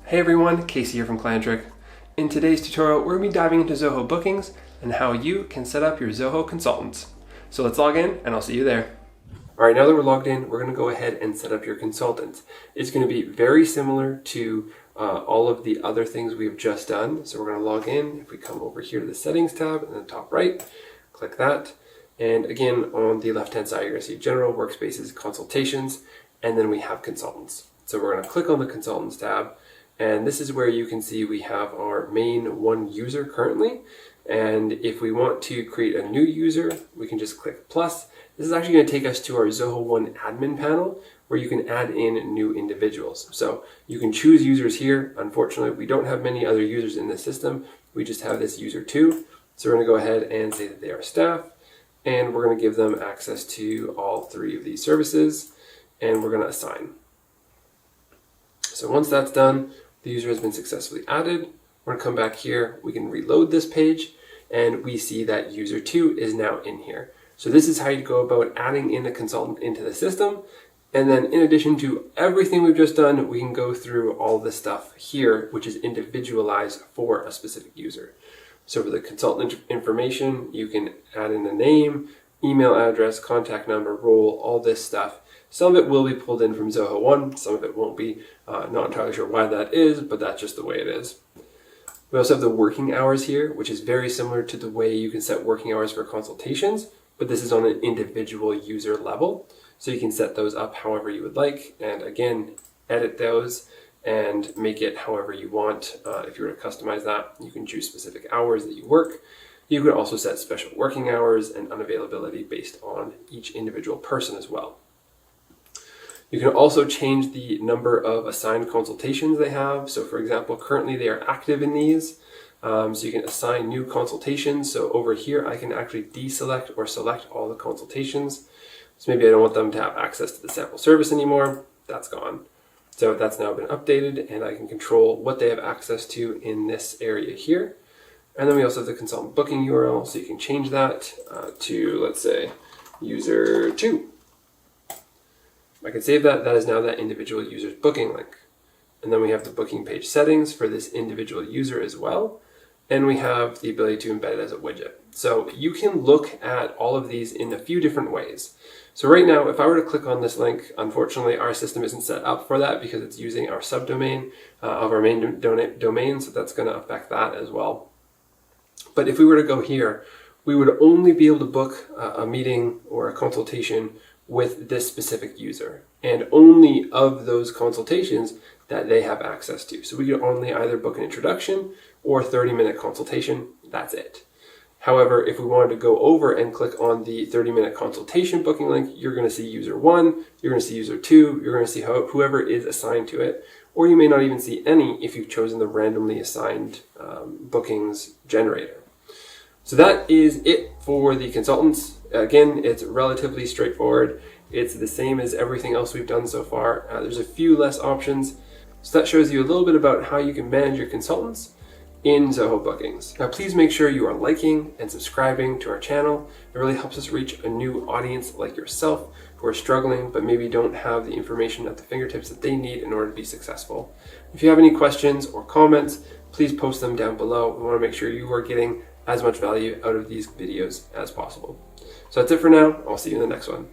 Hey everyone, Casey here from Clientric. In today's tutorial, we're going to be diving into Zoho Bookings and how you can set up your Zoho consultants. So let's log in and I'll see you there. Alright, now that we're logged in, we're going to go ahead and set up your consultants. It's going to be very similar to all of the other things we've just done. So we're going to log in. If we come over here to the settings tab in the top right, click that. And again, on the left-hand side, you're going to see General, Workspaces, Consultations, and then we have Consultants. So we're going to click on the Consultants tab. And this is where you can see we have our main one user currently. And if we want to create a new user, we can just click plus. This is actually going to take us to our Zoho One admin panel where you can add in new individuals. So you can choose users here. Unfortunately, we don't have many other users in the system. We just have this user 2. So we're going to go ahead and say that they are staff. And we're going to give them access to all 3 of these services. And we're going to assign. So once that's done, the user has been successfully added. We're going to come back here. We can reload this page and we see that user 2 is now in here. So this is how you go about adding in a consultant into the system. And then in addition to everything we've just done, we can go through all this stuff here, which is individualized for a specific user. So for the consultant information, you can add in the name, email address, contact number, role, all this stuff. Some of it will be pulled in from Zoho One, some of it won't be. Not entirely sure why that is, but that's just the way it is. We also have the working hours here, which is very similar to the way you can set working hours for consultations, but this is on an individual user level. So you can set those up however you would like, and again, edit those and make it however you want. If you were to customize that, you can choose specific hours that you work. You can also set special working hours and unavailability based on each individual person as well. You can also change the number of assigned consultations they have. So for example, currently they are active in these. So you can assign new consultations. So over here, I can actually deselect or select all the consultations. So maybe I don't want them to have access to the sample service anymore. That's gone. So that's now been updated and I can control what they have access to in this area here. And then we also have the consultant booking URL. So you can change that to, let's say, user 2. I can save that. That is now that individual user's booking link. And then we have the booking page settings for this individual user as well. And we have the ability to embed it as a widget. So you can look at all of these in a few different ways. So right now, if I were to click on this link, unfortunately, our system isn't set up for that because it's using our subdomain of our main domain. So that's going to affect that as well. But if we were to go here, we would only be able to book a meeting or a consultation with this specific user and only of those consultations that they have access to. So we can only either book an introduction or a 30-minute consultation. That's it. However, if we wanted to go over and click on the 30-minute consultation booking link, you're going to see user 1, you're going to see user 2, you're going to see whoever is assigned to it, or you may not even see any if you've chosen the randomly assigned bookings generator. So that is it for the consultants. Again, it's relatively straightforward. It's the same as everything else we've done so far. There's a few less options. So that shows you a little bit about how you can manage your consultants in Zoho Bookings. Now, please make sure you are liking and subscribing to our channel. It really helps us reach a new audience like yourself who are struggling but maybe don't have the information at the fingertips that they need in order to be successful. If you have any questions or comments, please post them down below. We want to make sure you are getting as much value out of these videos as possible. So that's it for now. I'll see you in the next one.